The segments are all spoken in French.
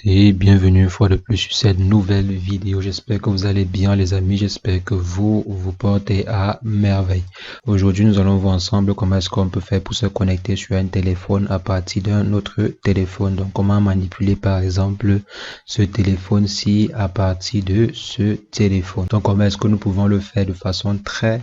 et bienvenue une fois de plus sur cette nouvelle vidéo. J'espère que vous allez bien les amis, j'espère que vous portez à merveille. Aujourd'hui nous allons voir ensemble comment est-ce qu'on peut faire pour se connecter sur un téléphone à partir d'un autre téléphone. Donc comment manipuler par exemple ce téléphone-ci à partir de ce téléphone. Donc comment est-ce que nous pouvons le faire de façon très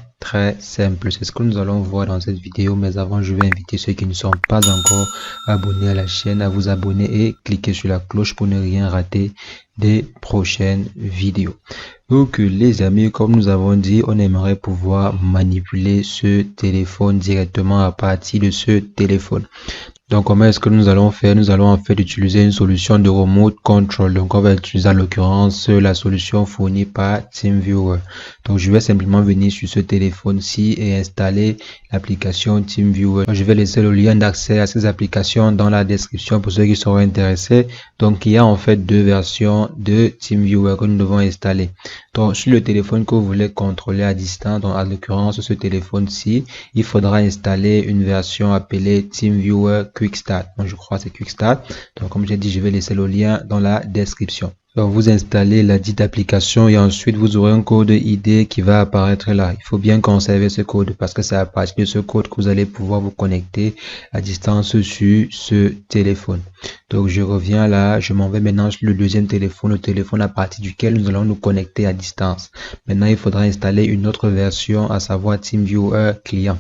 simple. C'est ce que nous allons voir dans cette vidéo, mais avant je vais inviter ceux qui ne sont pas encore abonnés à la chaîne à vous abonner et cliquer sur la cloche pour ne rien rater des prochaines vidéos. Donc les amis, comme nous avons dit, on aimerait pouvoir manipuler ce téléphone directement à partir de ce téléphone. Donc comment est-ce que nous allons faire? Nous allons en fait utiliser une solution de remote control. Donc on va utiliser en l'occurrence la solution fournie par TeamViewer. Donc je vais simplement venir sur ce téléphone-ci et installer l'application TeamViewer. Je vais laisser le lien d'accès à ces applications dans la description pour ceux qui seront intéressés. Donc il y a en fait deux versions de TeamViewer que nous devons installer. Donc sur le téléphone que vous voulez contrôler à distance, donc en l'occurrence ce téléphone-ci, il faudra installer une version appelée TeamViewer Quick Start. Donc je crois que c'est Quick Start. Donc comme j'ai dit, je vais laisser le lien dans la description. Donc vous installez la dite application et ensuite vous aurez un code ID qui va apparaître là. Il faut bien conserver ce code parce que c'est à partir de ce code que vous allez pouvoir vous connecter à distance sur ce téléphone. Donc je reviens là, je m'en vais maintenant sur le deuxième téléphone, le téléphone à partir duquel nous allons nous connecter à distance. Maintenant il faudra installer une autre version, à savoir TeamViewer Client.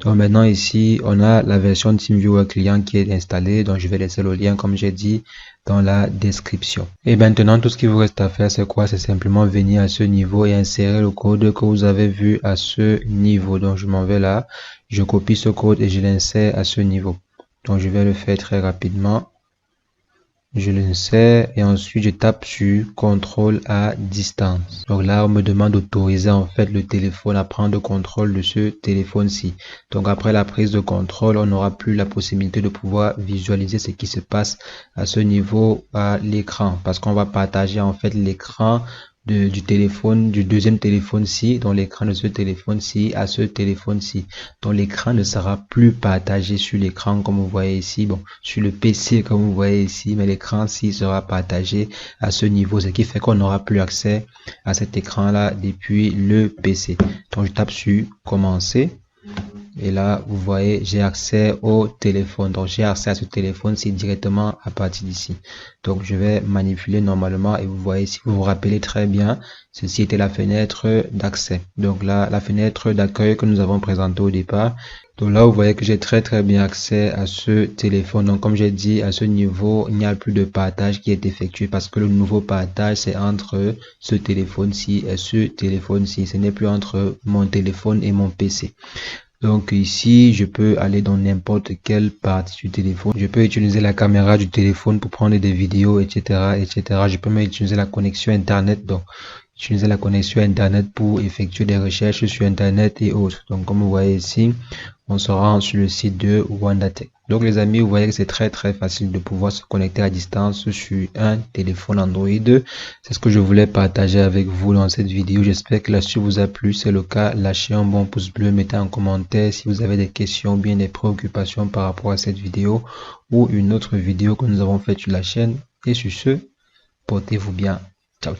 Donc maintenant ici on a la version TeamViewer Client qui est installée, donc je vais laisser le lien comme j'ai dit dans la description. Et maintenant tout ce qu'il vous reste à faire c'est quoi? C'est simplement venir à ce niveau et insérer le code que vous avez vu à ce niveau. Donc je m'en vais là, je copie ce code et je l'insère à ce niveau. Donc je vais le faire très rapidement. Je l'insère et ensuite je tape sur contrôle à distance. Donc là on me demande d'autoriser en fait le téléphone à prendre contrôle de ce téléphone-ci. Donc après la prise de contrôle, on n'aura plus la possibilité de pouvoir visualiser ce qui se passe à ce niveau à l'écran, parce qu'on va partager en fait l'écran du téléphone, du deuxième téléphone-ci, dans l'écran de ce téléphone-ci à ce téléphone-ci. Donc l'écran ne sera plus partagé sur l'écran comme vous voyez ici, bon, sur le PC comme vous voyez ici, mais l'écran-ci sera partagé à ce niveau, ce qui fait qu'on n'aura plus accès à cet écran-là depuis le PC. Donc je tape sur commencer. Et là, vous voyez, j'ai accès au téléphone. Donc, j'ai accès à ce téléphone-ci directement à partir d'ici. Donc, je vais manipuler normalement et vous voyez, si vous vous rappelez très bien, ceci était la fenêtre d'accès. Donc là, la fenêtre d'accueil que nous avons présentée au départ. Donc là, vous voyez que j'ai très bien accès à ce téléphone. Donc, comme j'ai dit, à ce niveau, il n'y a plus de partage qui est effectué parce que le nouveau partage, c'est entre ce téléphone-ci et ce téléphone-ci. Ce n'est plus entre mon téléphone et mon PC. Donc ici, je peux aller dans n'importe quelle partie du téléphone. Je peux utiliser la caméra du téléphone pour prendre des vidéos, etc. Je peux même utiliser la connexion Internet. Donc, utiliser la connexion Internet pour effectuer des recherches sur Internet et autres. Donc, comme vous voyez ici, on se rend sur le site de WandaTech. Donc les amis, vous voyez que c'est très facile de pouvoir se connecter à distance sur un téléphone Android. C'est ce que je voulais partager avec vous dans cette vidéo. J'espère que l'astuce vous a plu. Si c'est le cas, lâchez un bon pouce bleu, mettez en commentaire si vous avez des questions ou bien des préoccupations par rapport à cette vidéo ou une autre vidéo que nous avons faite sur la chaîne. Et sur ce, portez-vous bien. Ciao.